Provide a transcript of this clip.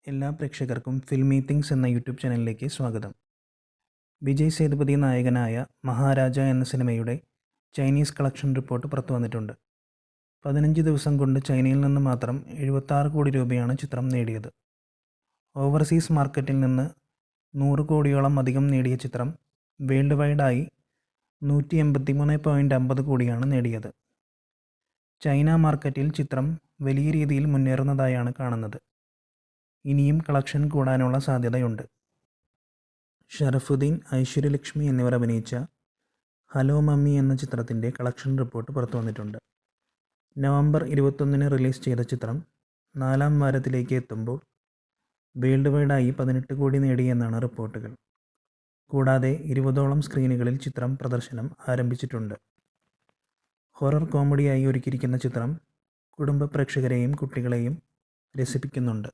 എല്ലാ പ്രേക്ഷകർക്കും filmy things എന്ന യൂട്യൂബ് ചാനലിലേക്ക് സ്വാഗതം. വിജയ് സേതുപതി നായകനായ മഹാരാജ എന്ന സിനിമയുടെ ചൈനീസ് കളക്ഷൻ റിപ്പോർട്ട് പുറത്തു വന്നിട്ടുണ്ട്. 15 ദിവസം കൊണ്ട് ചൈനയിൽ നിന്ന് മാത്രം 76 കോടി രൂപയാണ് ചിത്രം നേടിയത്. ഓവർസീസ് മാർക്കറ്റിൽ നിന്ന് 100 കോടിയോളം അധികം നേടിയ ചിത്രം വേൾഡ് വൈഡായി 183.50 കോടിയാണ് നേടിയത്. ചൈന മാർക്കറ്റിൽ ചിത്രം വലിയ രീതിയിൽ മുന്നേറുന്നതായാണ് കാണുന്നത്. ഇനിയും കളക്ഷൻ കൂടാനുള്ള സാധ്യതയുണ്ട്. ഷറഫുദ്ദീൻ, ഐശ്വര്യലക്ഷ്മി എന്നിവർ അഭിനയിച്ച ഹലോ മമ്മി എന്ന ചിത്രത്തിൻ്റെ കളക്ഷൻ റിപ്പോർട്ട് പുറത്തു വന്നിട്ടുണ്ട്. നവംബർ 21 റിലീസ് ചെയ്ത ചിത്രം 4ാം വാരത്തിലേക്ക് എത്തുമ്പോൾ വേൾഡ് വൈഡായി 18 കോടി നേടിയെന്നാണ് റിപ്പോർട്ടുകൾ. കൂടാതെ 20ഓളം സ്ക്രീനുകളിൽ ചിത്രം പ്രദർശനം ആരംഭിച്ചിട്ടുണ്ട്. ഹൊറർ കോമഡിയായി ഒരുക്കിയിരിക്കുന്ന ചിത്രം കുടുംബ പ്രേക്ഷകരെയും കുട്ടികളെയും രസിപ്പിക്കുന്നുണ്ട്.